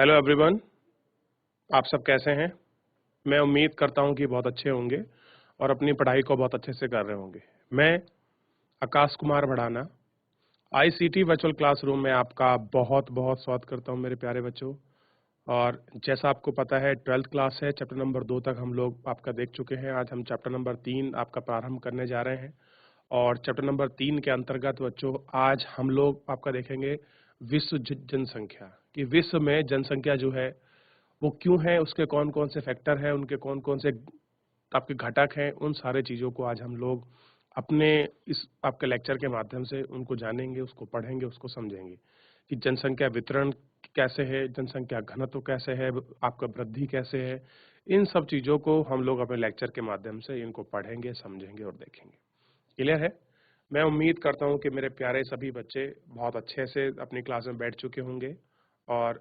Hello everyone, आप सब कैसे हैं? मैं उम्मीद करता हूं कि बहुत अच्छे होंगे और अपनी पढ़ाई को बहुत अच्छे से कर रहे होंगे। मैं Akash Kumar Bhadana ICT virtual classroom में आपका बहुत बहुत स्वागत करता हूं मेरे प्यारे बच्चों। और जैसा आपको पता है 12th क्लास है, चैप्टर नंबर 2 तक हम लोग आपका देख चुके हैं। आज हम चैप्टर नंबर 3 आपका प्रारंभ करने जा रहे हैं और चैप्टर नंबर 3 के अंतर्गत बच्चों आज हम लोग आपका देखेंगे विश्व जनसंख्या कि विश्व में जनसंख्या जो है वो क्यों है, उसके कौन कौन से फैक्टर हैं, उनके कौन कौन से आपके घटक हैं, उन सारे चीज़ों को आज हम लोग अपने इस आपके लेक्चर के माध्यम से उनको जानेंगे, उसको पढ़ेंगे, उसको समझेंगे कि जनसंख्या वितरण कैसे है, जनसंख्या घनत्व कैसे है, आपका वृद्धि कैसे है। इन सब चीज़ों को हम लोग अपने लेक्चर के माध्यम से इनको पढ़ेंगे, समझेंगे और देखेंगे। क्लियर है? मैं उम्मीद करता हूँ कि मेरे प्यारे सभी बच्चे बहुत अच्छे से अपनी क्लास में बैठ चुके होंगे और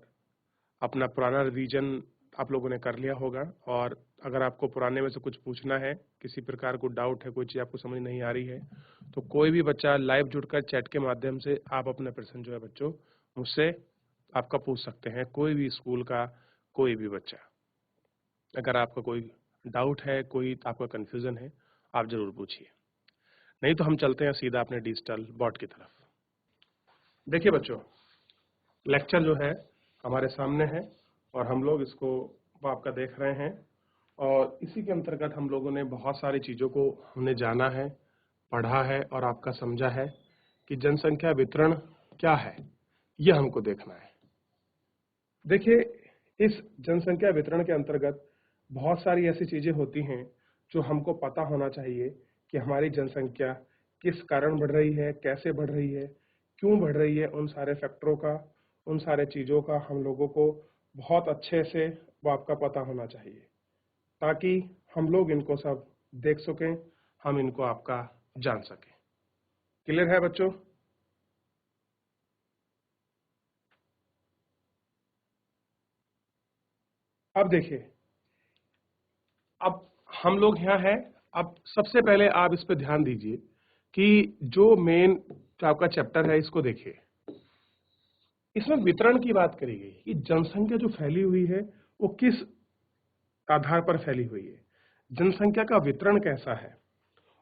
अपना पुराना रिवीजन आप लोगों ने कर लिया होगा। और अगर आपको पुराने में से कुछ पूछना है, किसी प्रकार को डाउट है, कोई चीज़ आपको समझ नहीं आ रही है, तो कोई भी बच्चा लाइव जुड़कर चैट के माध्यम से आप अपना प्रश्न जो है बच्चों मुझसे आपका पूछ सकते हैं। कोई भी स्कूल का कोई भी बच्चा, अगर आपका कोई डाउट है, कोई आपका कन्फ्यूज़न है, आप ज़रूर पूछिए। नहीं तो हम चलते हैं सीधा अपने डिजिटल बोर्ड की तरफ। देखिए बच्चों, लेक्चर जो है हमारे सामने है और हम लोग इसको आपका देख रहे हैं और इसी के अंतर्गत हम लोगों ने बहुत सारी चीज़ों को हमने जाना है, पढ़ा है और आपका समझा है कि जनसंख्या वितरण क्या है, यह हमको देखना है। देखिए, इस जनसंख्या वितरण के अंतर्गत बहुत सारी ऐसी चीज़ें होती हैं जो हमको पता होना चाहिए कि हमारी जनसंख्या किस कारण बढ़ रही है, कैसे बढ़ रही है, क्यों बढ़ रही है। उन सारे फैक्टरों का, उन सारे चीज़ों का हम लोगों को बहुत अच्छे से वो आपका पता होना चाहिए ताकि हम लोग इनको सब देख सकें, हम इनको आपका जान सकें। क्लियर है बच्चों? अब देखिए, अब हम लोग यहाँ हैं। अब सबसे पहले आप इस पे ध्यान दीजिए कि जो मेन जो आपका चैप्टर है इसको देखिए। इसमें वितरण की बात करी गई कि जनसंख्या जो फैली हुई है वो किस आधार पर फैली हुई है, जनसंख्या का वितरण कैसा है।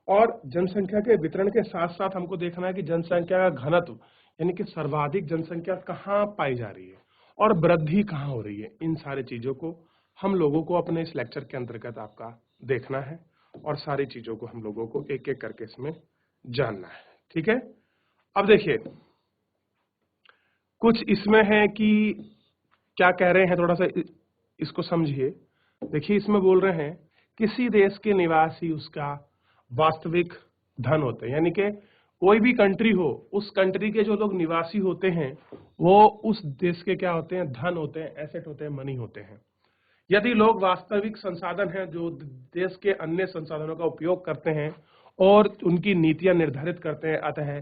और जनसंख्या के वितरण के साथ साथ हमको देखना है कि जनसंख्या का घनत्व यानी कि सर्वाधिक जनसंख्या कहाँ पाई जा रही है और वृद्धि कहाँ हो रही है। इन सारी चीजों को हम लोगों को अपने इस लेक्चर के अंतर्गत आपका देखना है और सारी चीजों को हम लोगों को एक एक करके इसमें जानना है। ठीक है? अब देखिए, कुछ इसमें है कि क्या कह रहे हैं, थोड़ा सा इसको समझिए। देखिए, इसमें बोल रहे हैं किसी देश के निवासी उसका वास्तविक धन होते हैं, यानी कि कोई भी कंट्री हो, उस कंट्री के जो लोग निवासी होते हैं वो उस देश के क्या होते हैं, धन होते हैं, एसेट होते हैं, मनी होते हैं। यदि लोग वास्तविक संसाधन हैं जो देश के अन्य संसाधनों का उपयोग करते हैं और उनकी नीतियां निर्धारित करते हैं, अतः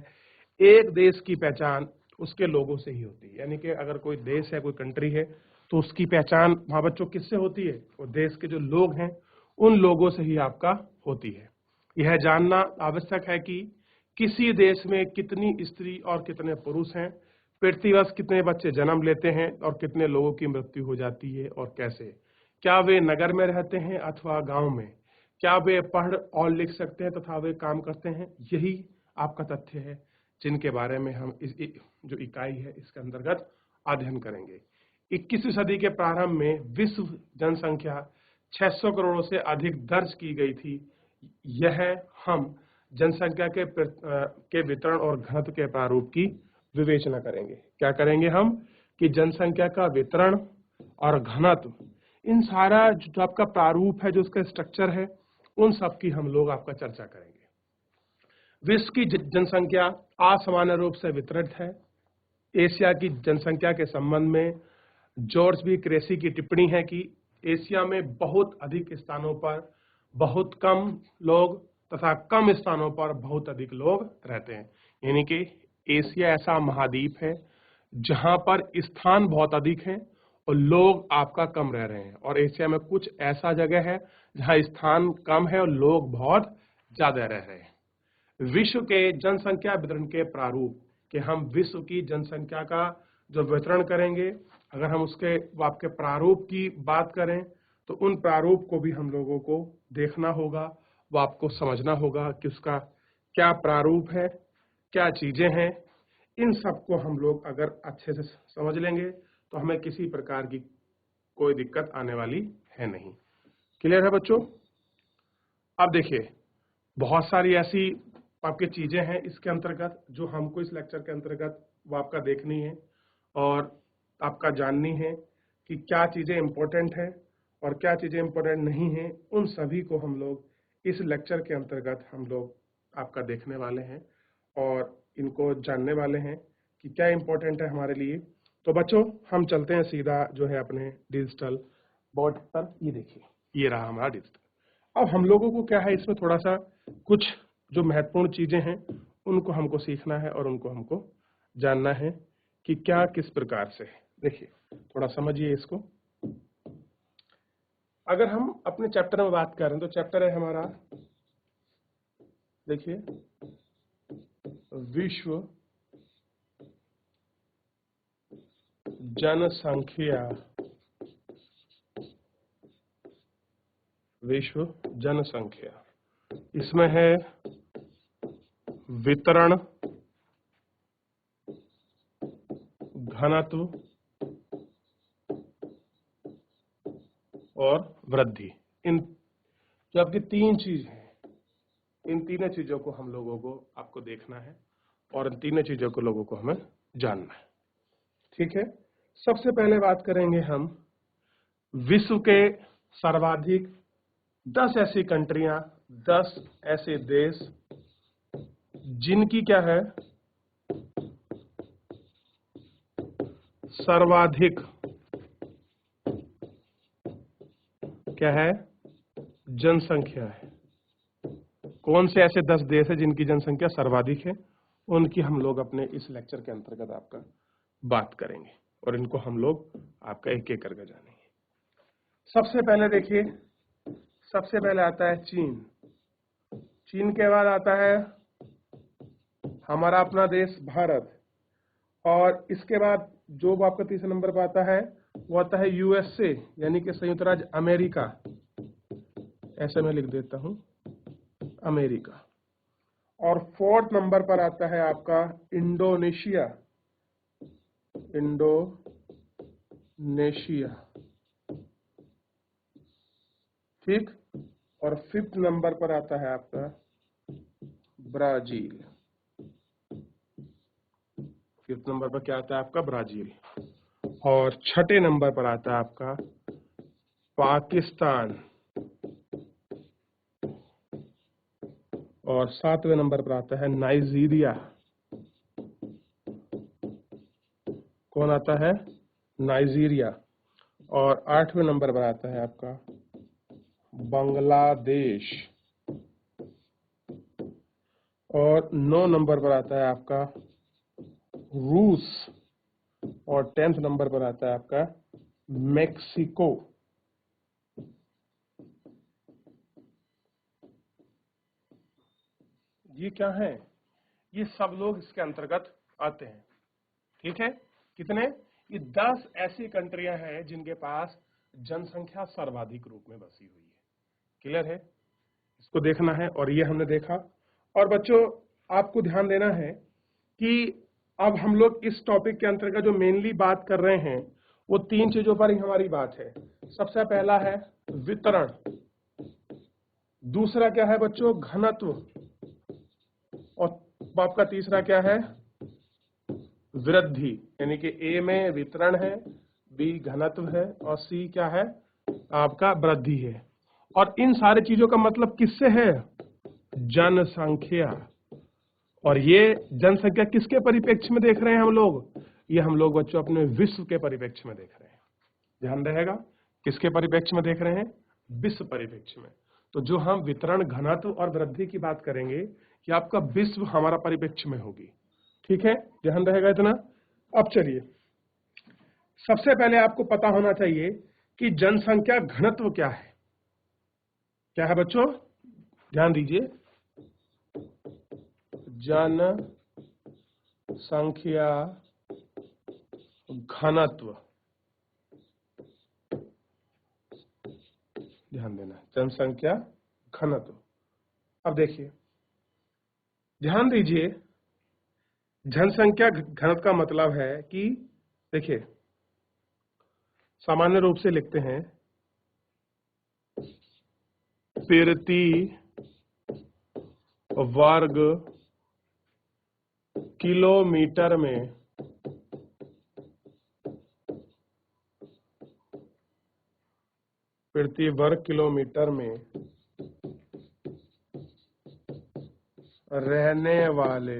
एक देश की पहचान उसके लोगों से ही होती है। यानी कि अगर कोई देश है, कोई कंट्री है, तो उसकी पहचान वहां बच्चों किससे होती है? वो देश के जो लोग हैं उन लोगों से ही आपका होती है। यह जानना आवश्यक है कि किसी देश में कितनी स्त्री और कितने पुरुष हैं, प्रतिवर्ष कितने बच्चे जन्म लेते हैं और कितने लोगों की मृत्यु हो जाती है और कैसे। क्या वे नगर में रहते हैं अथवा गांव में? क्या वे पढ़ और लिख सकते हैं तथा वे काम करते हैं? यही आपका तथ्य है जिनके बारे में हम जो इकाई है इसके अंतर्गत अध्ययन करेंगे। 21वीं सदी के प्रारंभ में विश्व जनसंख्या 600 करोड़ से अधिक दर्ज की गई थी। यह हम जनसंख्या के वितरण और घनत्व के प्रारूप की विवेचना करेंगे। क्या करेंगे हम? कि जनसंख्या का वितरण और घनत्व, इन सारा जो आपका प्रारूप है, जो उसका स्ट्रक्चर है, उन सब की हम लोग आपका चर्चा करेंगे। विश्व की जनसंख्या असामान्य रूप से वितरित है। एशिया की जनसंख्या के संबंध में जॉर्ज बी क्रेसी की टिप्पणी है कि एशिया में बहुत अधिक स्थानों पर बहुत कम लोग तथा कम स्थानों पर बहुत अधिक लोग रहते हैं। यानी कि एशिया ऐसा महाद्वीप है जहां पर स्थान बहुत अधिक है और लोग आपका कम रह रहे हैं, और एशिया में कुछ ऐसा जगह है जहां स्थान कम है और लोग बहुत ज्यादा रह रहे हैं। विश्व के जनसंख्या वितरण के प्रारूप कि हम विश्व की जनसंख्या का जो वितरण करेंगे, अगर हम उसके आपके प्रारूप की बात करें तो उन प्रारूप को भी हम लोगों को देखना होगा, वो आपको समझना होगा कि उसका क्या प्रारूप है, क्या चीजें हैं। इन सबको हम लोग अगर अच्छे से समझ लेंगे तो हमें किसी प्रकार की कोई दिक्कत आने वाली है नहीं। क्लियर है बच्चों? अब देखिए, बहुत सारी ऐसी आपकी चीजें हैं इसके अंतर्गत जो हमको इस लेक्चर के अंतर्गत वो आपका देखनी है और आपका जाननी है कि क्या चीजें इंपॉर्टेंट है और क्या चीजें इंपॉर्टेंट नहीं है। उन सभी को हम लोग इस लेक्चर के अंतर्गत हम लोग आपका देखने वाले हैं और इनको जानने वाले हैं कि क्या इंपॉर्टेंट है हमारे लिए। तो बच्चों, हम चलते हैं सीधा जो है अपने डिजिटल बोर्ड पर। ये देखिए, ये रहा हमारा डिजिटल। अब हम लोगों को क्या है, इसमें थोड़ा सा कुछ जो महत्वपूर्ण चीजें हैं उनको हमको सीखना है और उनको हमको जानना है कि क्या किस प्रकार से है। देखिए, थोड़ा समझिए इसको। अगर हम अपने चैप्टर में बात करें तो चैप्टर है हमारा, देखिए, विश्व जनसंख्या। विश्व जनसंख्या, इसमें है वितरण, घनत्व और वृद्धि। इन जो आपकी तीन चीज हैं, इन तीनों चीजों को हम लोगों को आपको देखना है और इन तीनों चीजों को लोगों को हमें जानना है। ठीक है, सबसे पहले बात करेंगे हम विश्व के सर्वाधिक 10 ऐसी कंट्रियां, 10 ऐसे देश जिनकी क्या है, सर्वाधिक क्या है, जनसंख्या है। कौन से ऐसे 10 देश है जिनकी जनसंख्या सर्वाधिक है, उनकी हम लोग अपने इस लेक्चर के अंतर्गत आपका बात करेंगे और इनको हम लोग आपका एक एक करके जानेंगे। सबसे पहले देखिए, सबसे पहले आता है चीन। चीन के बाद आता है हमारा अपना देश भारत, और इसके बाद जो आपका तीसरे नंबर पर आता है वो आता है यूएसए, यानी कि संयुक्त राज्य अमेरिका। ऐसे मैं लिख देता हूं, अमेरिका। और फोर्थ नंबर पर आता है आपका इंडोनेशिया। इंडोनेशिया, ठीक। और फिफ्थ नंबर पर आता है आपका ब्राजील। फिफ्थ नंबर पर क्या आता है आपका, ब्राजील। और छठे नंबर पर आता है आपका पाकिस्तान। और सातवें नंबर पर आता है नाइजीरिया। कौन आता है, नाइजीरिया। और आठवें नंबर पर आता है आपका बांग्लादेश। और 9 नंबर पर आता है आपका रूस। और 10th नंबर पर आता है आपका मेक्सिको। ये क्या है, ये सब लोग इसके अंतर्गत आते हैं। ठीक है, कितने, ये 10 ऐसी कंट्रियां हैं जिनके पास जनसंख्या सर्वाधिक रूप में बसी हुई है। क्लियर है, इसको देखना है और ये हमने देखा। और बच्चों, आपको ध्यान देना है कि अब हम लोग इस टॉपिक के अंतर्गत जो मेनली बात कर रहे हैं वो तीन चीजों पर ही हमारी बात है। सबसे पहला है वितरण, दूसरा क्या है बच्चों, घनत्व, और आपका तीसरा क्या है, वृद्धि। यानी कि ए में वितरण है, बी घनत्व है और सी क्या है, आपका वृद्धि है। और इन सारी चीजों का मतलब किससे है, जनसंख्या। और ये जनसंख्या किसके परिप्रेक्ष्य में देख रहे हैं हम लोग, ये हम लोग बच्चों अपने विश्व के परिप्रेक्ष्य में देख रहे हैं। ध्यान रहेगा, किसके परिप्रेक्ष्य में देख रहे हैं, विश्व परिप्रेक्ष्य में। तो जो हम वितरण, घनत्व और वृद्धि की बात करेंगे कि आपका विश्व हमारा परिप्रेक्ष्य में होगी। ठीक है, ध्यान रहेगा इतना। अब चलिए, सबसे पहले आपको पता होना चाहिए कि जनसंख्या घनत्व क्या है। क्या है बच्चों, ध्यान दीजिए, जनसंख्या घनत्व ध्यान देना, जनसंख्या घनत्व। अब देखिए, ध्यान दीजिए, जनसंख्या घनत्व का मतलब है कि देखिए, सामान्य रूप से लिखते हैं प्रति वर्ग किलोमीटर में प्रति वर्ग किलोमीटर में रहने वाले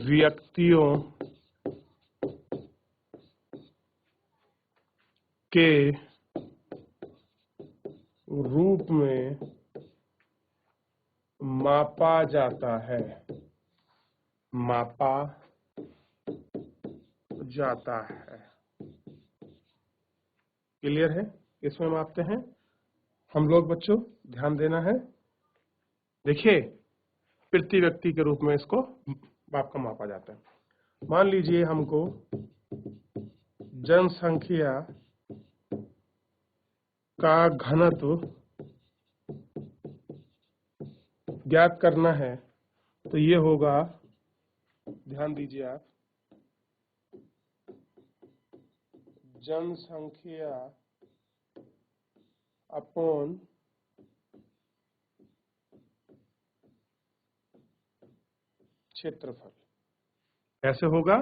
व्यक्तियों के रूप में मापा जाता है, मापा जाता है। क्लियर है? इसमें मापते हैं हम लोग बच्चों, ध्यान देना है। देखिए, प्रति व्यक्ति के रूप में इसको आपका मापा जाता है। मान लीजिए हमको जनसंख्या का घनत्व ज्ञात करना है, तो ये होगा, ध्यान दीजिए आप, जनसंख्या अपॉन क्षेत्रफल। कैसे होगा?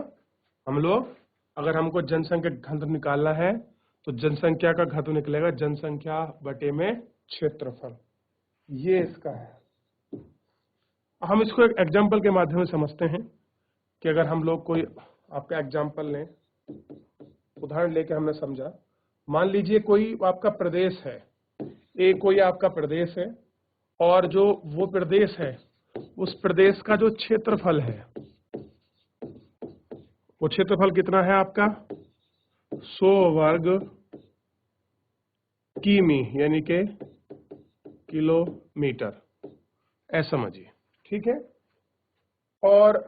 हम लोग, अगर हमको जनसंख्या घनत्व निकालना है तो जनसंख्या का घनत्व निकलेगा जनसंख्या बटे में क्षेत्रफल। ये इसका है। हम इसको एक एग्जाम्पल के माध्यम से समझते हैं कि अगर हम लोग कोई आपका एग्जाम्पल लें, उदाहरण लेके हमने समझा। मान लीजिए कोई आपका प्रदेश है, कोई आपका प्रदेश है, और जो वो प्रदेश है, उस प्रदेश का जो क्षेत्रफल है, वो क्षेत्रफल कितना है आपका? 100 वर्ग किमी, यानी के किलोमीटर, ऐसा समझिए। ठीक है? और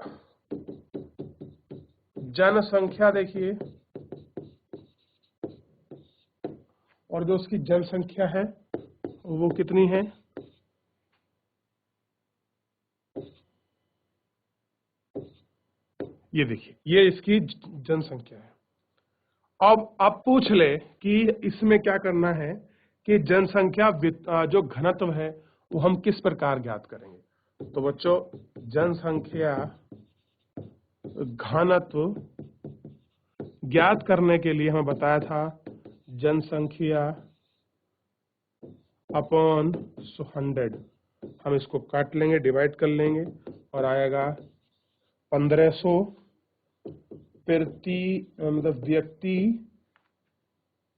जनसंख्या देखिए, और जो उसकी जनसंख्या है वो कितनी है? ये देखिए, ये इसकी जनसंख्या है। अब आप पूछ ले कि इसमें क्या करना है कि जनसंख्या जो घनत्व है वो हम किस प्रकार ज्ञात करेंगे। तो बच्चों, जनसंख्या घनत्व ज्ञात करने के लिए हमें बताया था जनसंख्या अपॉन 100। हम इसको काट लेंगे, डिवाइड कर लेंगे, और आएगा 1500 प्रति मतलब व्यक्ति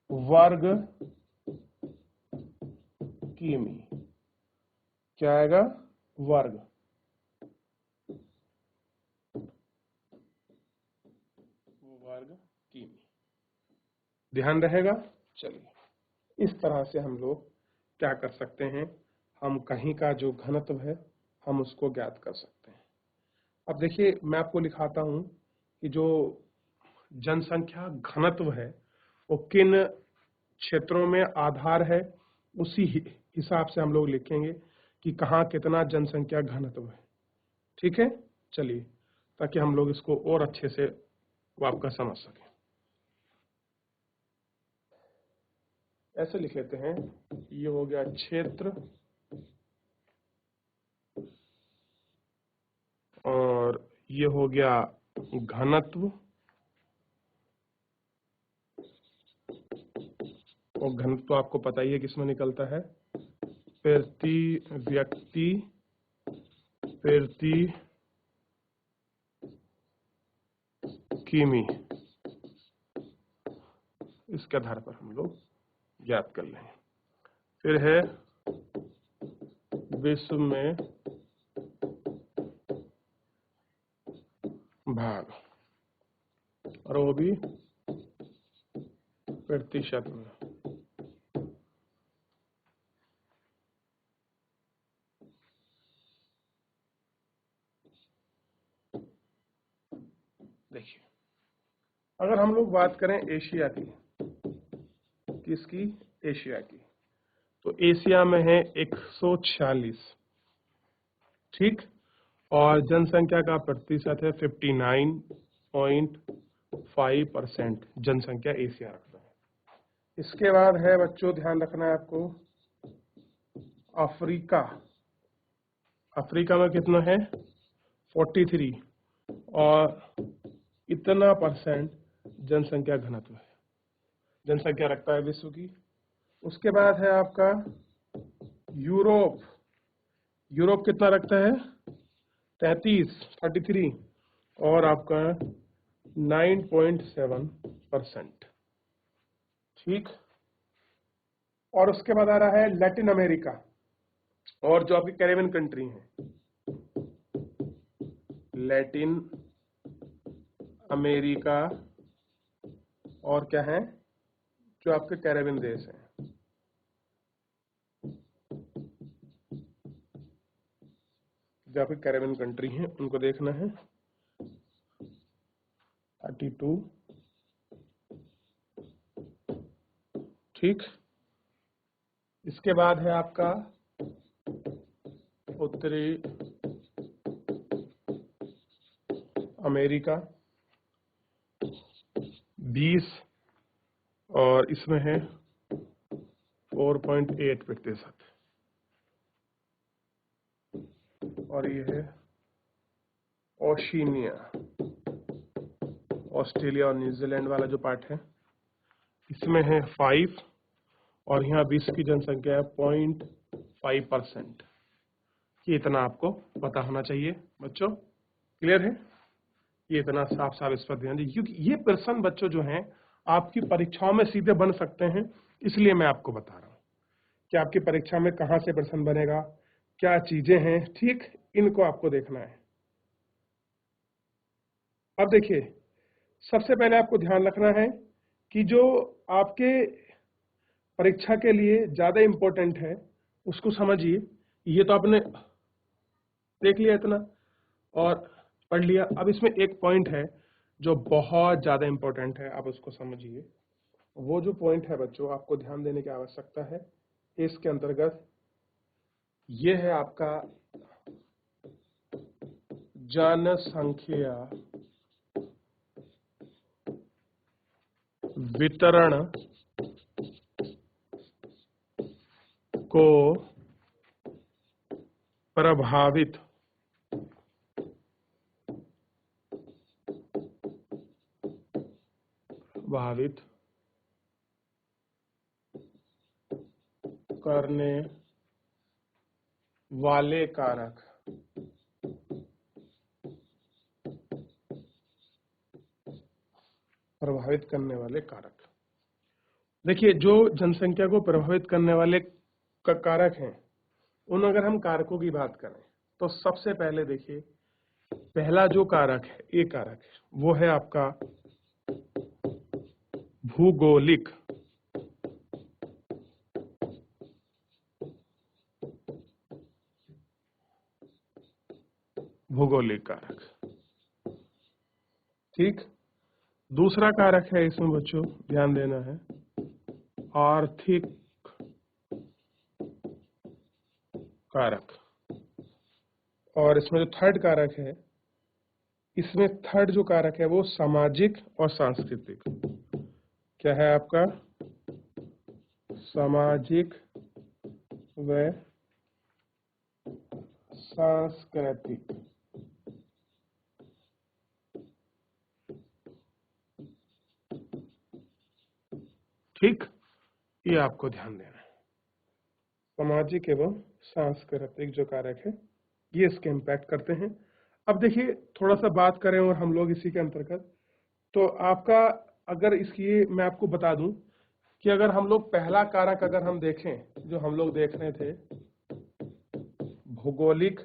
वर्ग किमी। क्या आएगा? वर्ग। वर्ग किमी। ध्यान रहेगा? चलिए, इस तरह से हम लोग क्या कर सकते हैं, हम कहीं का जो घनत्व है हम उसको ज्ञात कर सकते हैं। अब देखिए, मैं आपको लिखाता हूं कि जो जनसंख्या घनत्व है वो किन क्षेत्रों में आधार है, उसी हिसाब से हम लोग लिखेंगे कि कहाँ कितना जनसंख्या घनत्व है। ठीक है? चलिए, ताकि हम लोग इसको और अच्छे से आपका समझ सकें। ऐसे लिख लेते हैं, ये हो गया क्षेत्र, और ये हो गया घनत्व, और घनत्व तो आपको पता ही है किसमें निकलता है, प्रति व्यक्ति प्रति किमी। इसके आधार पर हम लोग ज्ञात कर लेंगे। फिर है विश्व में भाग, और वो भी प्रतिशत में। देखिए, अगर हम लोग बात करें एशिया की, किसकी? एशिया की। तो एशिया में है 146, ठीक। और जनसंख्या का प्रतिशत है 59.5% जनसंख्या एशिया रखता है। इसके बाद है बच्चों, ध्यान रखना है आपको, अफ्रीका। अफ्रीका में कितना है? 43, और इतना % जनसंख्या घनत्व है, जनसंख्या रखता है विश्व की। उसके बाद है आपका यूरोप। यूरोप कितना रखता है? 33, और आपका 9.7%, ठीक। और उसके बाद आ रहा है लैटिन अमेरिका, और जो आपकी कैरेबियन कंट्री है, लैटिन अमेरिका, और क्या है? जो आपके कैरेबियन देश हैं। जो आपकी कैरेबियन कंट्री हैं उनको देखना है। 32, ठीक। इसके बाद है आपका उत्तरी अमेरिका, 20, और इसमें है 4.8%। और ये है ओशिनिया, ऑस्ट्रेलिया और न्यूजीलैंड वाला जो पार्ट है, इसमें है 5, और यहाँ विश्व की जनसंख्या है 0.5%। ये इतना आपको पता होना चाहिए बच्चों, क्लियर है? ये इतना साफ साफ इस पर ध्यान दीजिए, क्योंकि ये प्रश्न बच्चों जो हैं आपकी परीक्षाओं में सीधे बन सकते हैं, इसलिए मैं आपको बता रहा हूँ कि आपकी परीक्षा में कहाँ से प्रश्न बनेगा, क्या चीजें हैं, ठीक। इनको आपको देखना है। अब देखिए, सबसे पहले आपको ध्यान रखना है कि जो आपके परीक्षा के लिए ज्यादा इंपॉर्टेंट है उसको समझिए। ये तो आपने देख लिया इतना और पढ़ लिया। अब इसमें एक पॉइंट है जो बहुत ज्यादा इंपॉर्टेंट है, आप उसको समझिए। वो जो पॉइंट है बच्चों, आपको ध्यान देने की आवश्यकता है। इसके अंतर्गत ये है आपका जनसंख्या वितरण को प्रभावित करने वाले कारक। प्रभावित करने वाले कारक, देखिए जो जनसंख्या को प्रभावित करने वाले कारक हैं, उन अगर हम कारकों की बात करें तो सबसे पहले देखिए, पहला जो कारक है, एक कारक है, वो है आपका भूगोलिक। भूगोलिक कारक, ठीक। दूसरा कारक है इसमें बच्चों ध्यान देना है, आर्थिक कारक। और इसमें जो थर्ड कारक है, इसमें थर्ड जो कारक है वो सामाजिक और सांस्कृतिक। क्या है आपका? सामाजिक व सांस्कृतिक, ठीक। ये आपको ध्यान देना है। सामाजिक एवं सांस्कृतिक जो कारक है ये इसके इम्पैक्ट करते हैं। अब देखिए, थोड़ा सा बात करें और हम लोग इसी के अंतर्गत, तो आपका अगर इसकी मैं आपको बता दूं कि अगर हम लोग पहला कारक अगर हम देखें, जो हम लोग देख रहे थे भौगोलिक,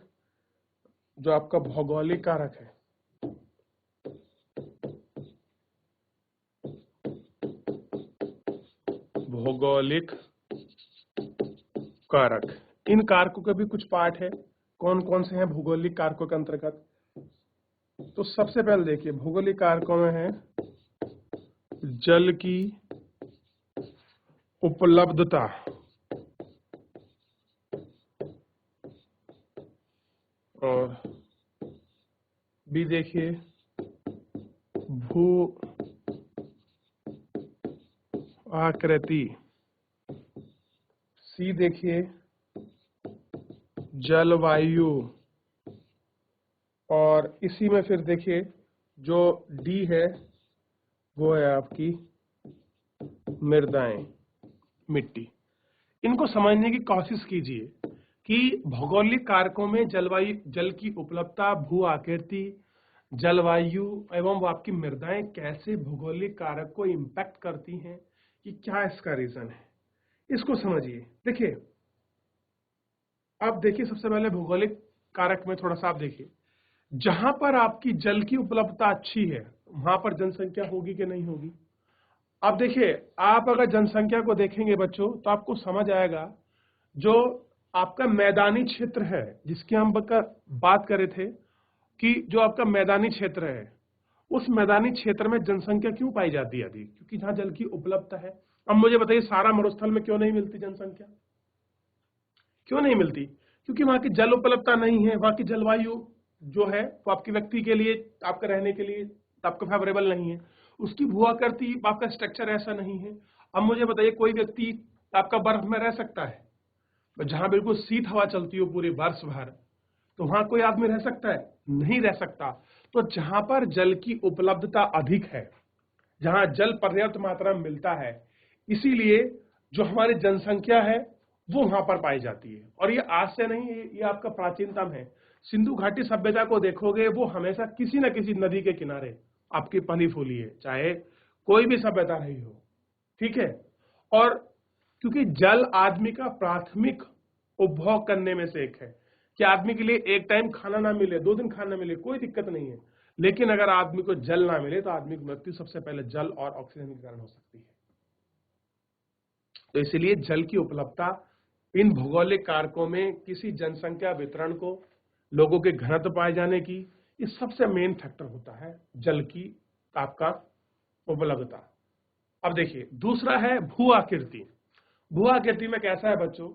जो आपका भौगोलिक कारक है, भौगोलिक कारक, इन कारकों के भी कुछ पार्ट है। कौन कौन से हैं भौगोलिक कारकों के अंतर्गत? तो सबसे पहले देखिए, भौगोलिक कारकों में है जल की उपलब्धता, और बी देखिए भू आकृति, सी देखिए जलवायु, और इसी में फिर देखिए जो डी है वो है आपकी मृदाएं, मिट्टी। इनको समझने की कोशिश कीजिए कि भौगोलिक कारकों में जलवायु, जल की उपलब्धता, भू आकृति, जलवायु एवं वो आपकी मृदाएं कैसे भौगोलिक कारक को इम्पैक्ट करती हैं, कि क्या इसका रीजन है, इसको समझिए। देखिए आप देखिए सबसे पहले भौगोलिक कारक में थोड़ा सा आप देखिए, जहां पर आपकी जल की उपलब्धता अच्छी है वहां पर जनसंख्या होगी कि नहीं होगी। अब देखिए आप अगर जनसंख्या को देखेंगे बच्चों तो आपको समझ आएगा, जो आपका मैदानी क्षेत्र है जिसकी हम बात कर रहे थे, कि जो आपका मैदानी क्षेत्र है उस मैदानी क्षेत्र में जनसंख्या क्यों पाई जाती है अधिक, क्योंकि जहां जल की उपलब्धता है। अब मुझे बताइए सारा मरुस्थल में क्यों नहीं मिलती जनसंख्या, क्यों नहीं मिलती, क्योंकि वहां की जल उपलब्धता नहीं है, वहां की जलवायु जो है वो आपके व्यक्ति के लिए, आपके रहने के लिए आपको फेवरेबल नहीं है, उसकी भू आकृति, आपका स्ट्रक्चर ऐसा नहीं है। अब मुझे बताइए कोई व्यक्ति आपका बर्फ में रह सकता है, तो जहां बिल्कुल शीत हवा चलती हो पूरे वर्ष भर, तो वहां कोई आदमी रह सकता है, नहीं रह सकता। तो जहां पर जल की उपलब्धता अधिक है, जहां जल पर्याप्त मात्रा में मिलता है, इसीलिए जो हमारी जनसंख्या है वो वहां पर पाई जाती है। और ये आज से नहीं, ये आपका प्राचीनतम है। सिंधु घाटी सभ्यता को देखोगे वो हमेशा किसी न किसी नदी के किनारे आपकी पली फूली है, चाहे कोई भी सभ्यता रही हो, ठीक है। और क्योंकि जल आदमी का प्राथमिक उपभोग करने में से एक है, कि आदमी के लिए एक टाइम खाना ना मिले, 2 दिन खाना मिले, कोई दिक्कत नहीं है, लेकिन अगर आदमी को जल ना मिले तो आदमी की मृत्यु सबसे पहले जल और ऑक्सीजन के कारण हो सकती है। तो इसलिए जल की उपलब्धता इन भौगोलिक कारकों में किसी जनसंख्या वितरण को, लोगों के घनत्व पाए जाने की, ये सबसे मेन फैक्टर होता है जल की आपका उपलब्धता। अब देखिए दूसरा है भू आकृति। भू आकृति में कैसा है बच्चों,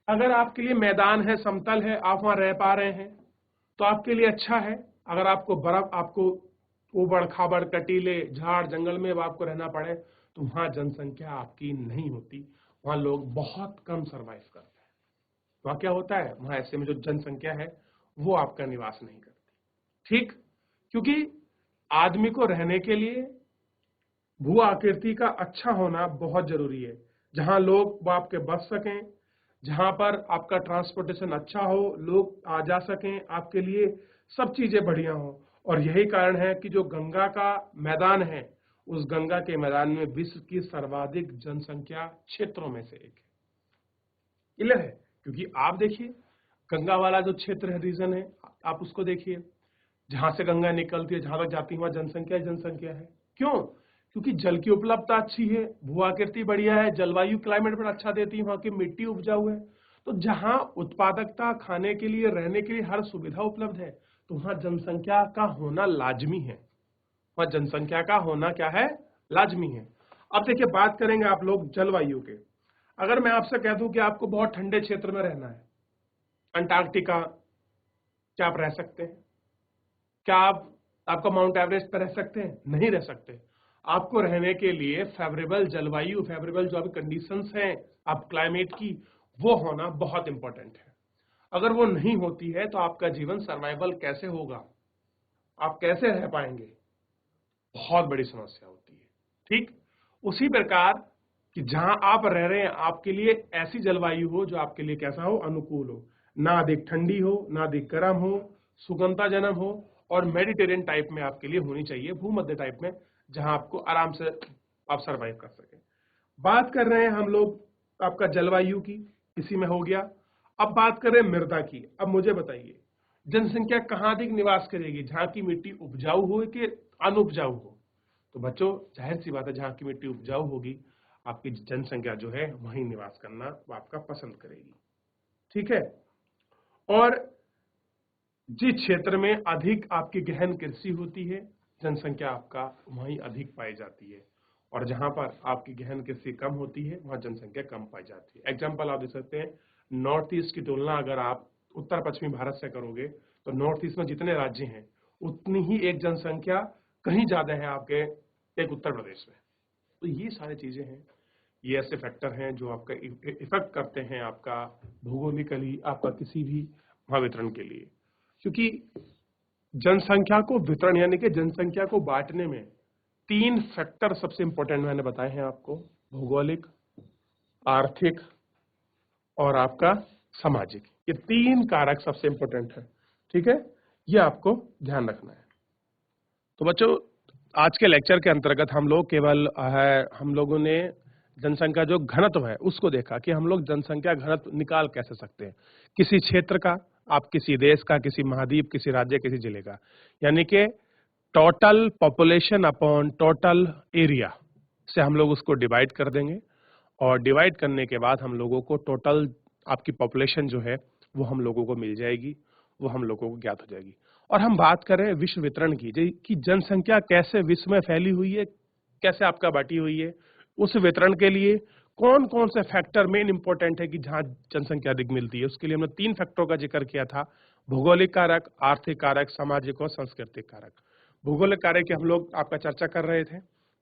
अगर आपके लिए मैदान है, समतल है, आप वहां रह पा रहे हैं तो आपके लिए अच्छा है। अगर आपको बर्फ, आपको उबड़ खाबड़ कटीले झाड़ जंगल में आपको रहना पड़े तो वहां जनसंख्या आपकी नहीं होती, वहां लोग बहुत कम सरवाइव करते हैं। वहां क्या होता है, वहां ऐसे में जो जनसंख्या है वो आपका निवास नहीं करती, ठीक। क्योंकि आदमी को रहने के लिए भू आकृति का अच्छा होना बहुत जरूरी है, जहां लोग वो आपके बस सकें, जहां पर आपका ट्रांसपोर्टेशन अच्छा हो, लोग आ जा सकें, आपके लिए सब चीजें बढ़िया हो। और यही कारण है कि जो गंगा का मैदान है, उस गंगा के मैदान में विश्व की सर्वाधिक जनसंख्या क्षेत्रों में से एक है। क्लियर है, क्योंकि आप देखिए गंगा वाला जो क्षेत्र है, रीजन है, आप उसको देखिए, जहां से गंगा निकलती है, जहां तक जाती है वहां जनसंख्या जनसंख्या है। क्यों, क्योंकि जल की उपलब्धता अच्छी है, भू आकृति बढ़िया है, जलवायु क्लाइमेट बड़ा अच्छा देती है, वहां की मिट्टी उपजाऊ है। तो जहां उत्पादकता, खाने के लिए, रहने के लिए हर सुविधा उपलब्ध है, तो वहां जनसंख्या का होना लाजमी है, वहां जनसंख्या का होना क्या है, लाजमी है। अब देखिए बात करेंगे आप लोग जलवायु के। अगर मैं आपसे कह दूं कि आपको बहुत ठंडे क्षेत्र में रहना है, अंटार्कटिका, क्या आप रह सकते हैं? क्या आप, आपका माउंट एवरेस्ट पर रह सकते हैं? नहीं रह सकते। आपको रहने के लिए फेवरेबल जलवायु, फेवरेबल जो आपकी कंडीशंस हैं आप क्लाइमेट की, वो होना बहुत इंपॉर्टेंट है। अगर वो नहीं होती है तो आपका जीवन सर्वाइवल कैसे होगा, आप कैसे रह पाएंगे, बहुत बड़ी समस्या होती है, ठीक। उसी प्रकार कि जहां आप रह रहे हैं आपके लिए ऐसी जलवायु हो जो आपके लिए कैसा हो, अनुकूल हो, ना अधिक ठंडी हो, ना अधिक गर्म हो, सुगमताजनक हो, और मेडिटेरियन टाइप में आपके लिए होनी चाहिए, भूमध्य टाइप में, जहां आपको आराम से आप सरवाइव कर सके। बात कर रहे हैं हम लोग आपका जलवायु की, इसी में हो गया। अब बात कर रहे हैं मृदा की। अब मुझे बताइए जनसंख्या कहां अधिक निवास करेगी, जहां की मिट्टी उपजाऊ हो कि अनुपजाऊ हो। तो बच्चों जाहिर सी बात है, जहां की मिट्टी उपजाऊ होगी आपकी जनसंख्या जो है वहीं निवास करना वो आपका पसंद करेगी, ठीक है। और जिस क्षेत्र में अधिक आपकी गहन कृषि होती है, जनसंख्या आपका वहीं अधिक पाई जाती है। और जहां पर आपकी गहन कृषि कम होती है वहां जनसंख्या कम पाई जाती है। एग्जाम्पल आप देख सकते हैं, नॉर्थ ईस्ट की तुलना अगर आप उत्तर पश्चिमी भारत से करोगे तो नॉर्थ ईस्ट में जितने राज्य हैं उतनी ही एक जनसंख्या कहीं ज्यादा है आपके एक उत्तर प्रदेश में। तो ये सारी चीजें हैं, ये ऐसे फैक्टर हैं जो आपका इफेक्ट करते हैं आपका भौगोलिकली आपका किसी भी महावितरण के लिए। क्योंकि जनसंख्या को वितरण यानी कि जनसंख्या को बांटने में 3 फैक्टर सबसे इंपॉर्टेंट मैंने बताए हैं आपको, भौगोलिक, आर्थिक और आपका सामाजिक। ये 3 कारक सबसे इंपॉर्टेंट है, ठीक है, ये आपको ध्यान रखना है। तो बच्चों, आज के लेक्चर के अंतर्गत हम लोग केवल हम लोगों ने जनसंख्या जो घनत्व है उसको देखा कि हम लोग जनसंख्या घनत्व निकाल कैसे सकते हैं किसी क्षेत्र का, आप किसी देश का, किसी महाद्वीप, किसी राज्य, किसी जिले का, यानी कि total population upon total area से हम लोग उसको डिवाइड कर देंगे और डिवाइड करने के बाद हम लोगों को टोटल आपकी पॉपुलेशन जो है वो हम लोगों को मिल जाएगी, वो हम लोगों को ज्ञात हो जाएगी। और हम बात करें विश्व वितरण की, कि जनसंख्या कैसे विश्व में फैली हुई है, कैसे आपका बांटी हुई है, उस वितरण के लिए कौन कौन से फैक्टर मेन इंपॉर्टेंट है कि जहां जनसंख्या अधिक मिलती है। उसके लिए हमने 3 फैक्टरों का जिक्र किया था, भौगोलिक कारक, आर्थिक कारक, सामाजिक और सांस्कृतिक कारक। भौगोलिक कारक की हम लोग आपका चर्चा कर रहे थे,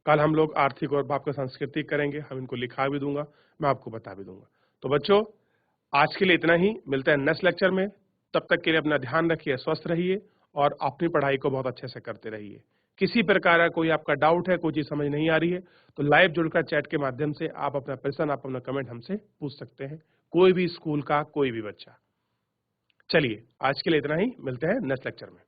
कल हम लोग आर्थिक और आपका सांस्कृतिक करेंगे, हम इनको लिखा भी दूंगा, मैं आपको बता भी दूंगा। तो बच्चों, आज के लिए इतना ही, मिलते हैं नेक्स्ट लेक्चर में। तब तक के लिए अपना ध्यान रखिए, स्वस्थ रहिए और अपनी पढ़ाई को बहुत अच्छे से करते रहिए। किसी प्रकार का कोई आपका डाउट है, कोई चीज समझ नहीं आ रही है, तो लाइव जुड़कर चैट के माध्यम से आप अपना प्रश्न, आप अपना कमेंट हमसे पूछ सकते हैं, कोई भी स्कूल का कोई भी बच्चा। चलिए, आज के लिए इतना ही, मिलते हैं नेक्स्ट लेक्चर में।